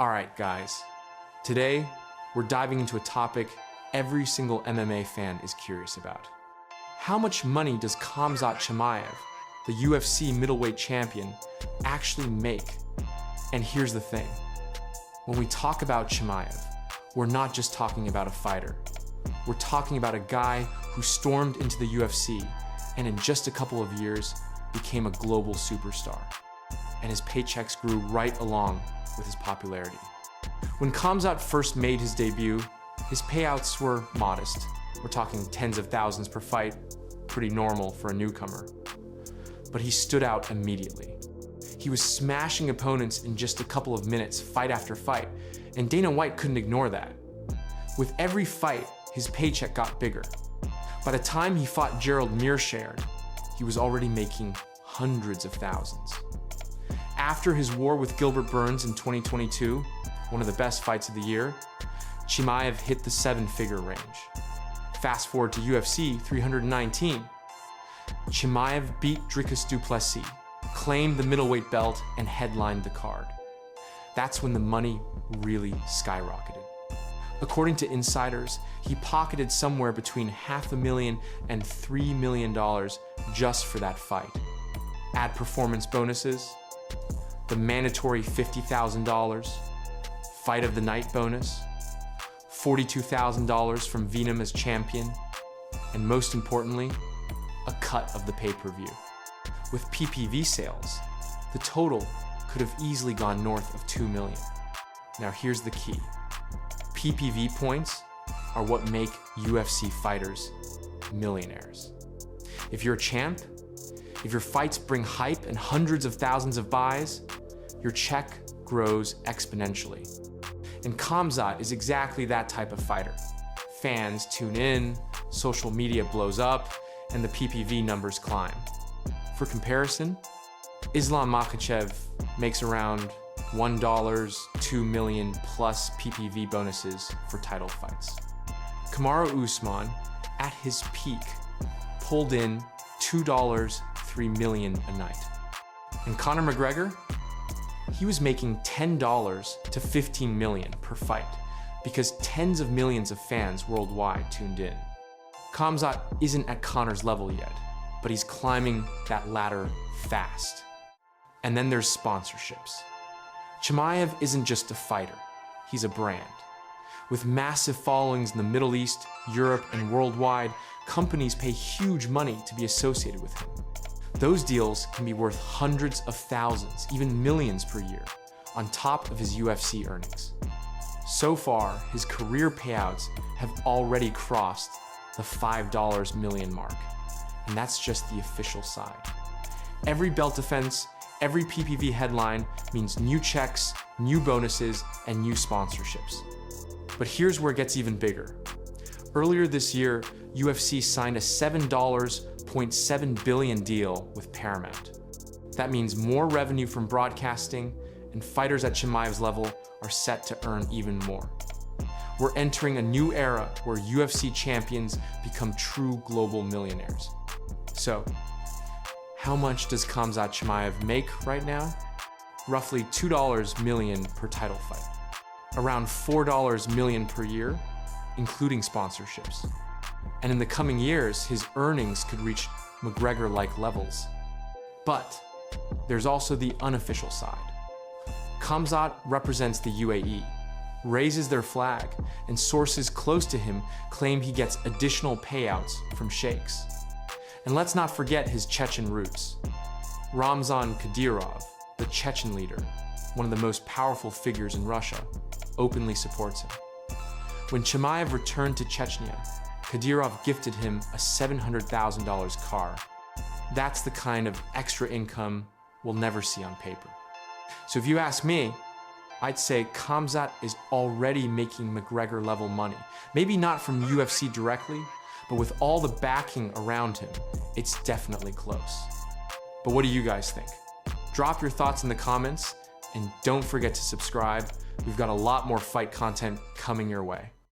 All right, guys. Today, we're diving into a topic every single MMA fan is curious about. How much money does Khamzat Chimaev, the UFC middleweight champion, actually make? And here's the thing. When we talk about Chimaev, we're not just talking about a fighter. We're talking about a guy who stormed into the UFC and in just a couple of years became a global superstar. And his paychecks grew right along with his popularity. When Khamzat first made his debut, his payouts were modest. We're talking tens of thousands per fight, pretty normal for a newcomer. But he stood out immediately. He was smashing opponents in just a couple of minutes, fight after fight, and Dana White couldn't ignore that. With every fight, his paycheck got bigger. By the time he fought Gerald Meerschaert, he was already making hundreds of thousands. After his war with Gilbert Burns in 2022, one of the best fights of the year, Chimaev hit the seven-figure range. Fast forward to UFC 319. Chimaev beat Dricus du Plessis, claimed the middleweight belt, and headlined the card. That's when the money really skyrocketed. According to insiders, he pocketed somewhere between $500,000 and $3 million just for that fight. Add performance bonuses, the mandatory $50,000, fight of the night bonus, $42,000 from Venom as champion, and most importantly, a cut of the pay-per-view. With PPV sales, the total could have easily gone north of $2 million. Now here's the key. PPV points are what make UFC fighters millionaires. If you're a champ, if your fights bring hype and hundreds of thousands of buys, your check grows exponentially. And Khamzat is exactly that type of fighter. Fans tune in, social media blows up, and the PPV numbers climb. For comparison, Islam Makhachev makes around $1, $2 million plus PPV bonuses for title fights. Kamaru Usman, at his peak, pulled in $2, $3 million a night. And Conor McGregor, he was making $10 to $15 million per fight because tens of millions of fans worldwide tuned in. Khamzat isn't at Conor's level yet, but he's climbing that ladder fast. And then there's sponsorships. Chimaev isn't just a fighter, he's a brand. With massive followings in the Middle East, Europe, and worldwide, companies pay huge money to be associated with him. Those deals can be worth hundreds of thousands, even millions per year, on top of his UFC earnings. So far, his career payouts have already crossed the $5 million mark, and that's just the official side. Every belt defense, every PPV headline means new checks, new bonuses, and new sponsorships. But here's where it gets even bigger. Earlier this year, UFC signed a $7.7 billion deal with Paramount. That means more revenue from broadcasting, and fighters at Chimaev's level are set to earn even more. We're entering a new era where UFC champions become true global millionaires. So, how much does Khamzat Chimaev make right now? Roughly $2 million per title fight. Around $4 million per year, including sponsorships. And in the coming years, his earnings could reach McGregor-like levels. But there's also the unofficial side. Khamzat represents the UAE, raises their flag, and sources close to him claim he gets additional payouts from sheikhs. And let's not forget his Chechen roots. Ramzan Kadyrov, the Chechen leader, one of the most powerful figures in Russia, openly supports him. When Chimaev returned to Chechnya, Kadyrov gifted him a $700,000 car. That's the kind of extra income we'll never see on paper. So if you ask me, I'd say Khamzat is already making McGregor-level money. Maybe not from UFC directly, but with all the backing around him, it's definitely close. But what do you guys think? Drop your thoughts in the comments, and don't forget to subscribe. We've got a lot more fight content coming your way.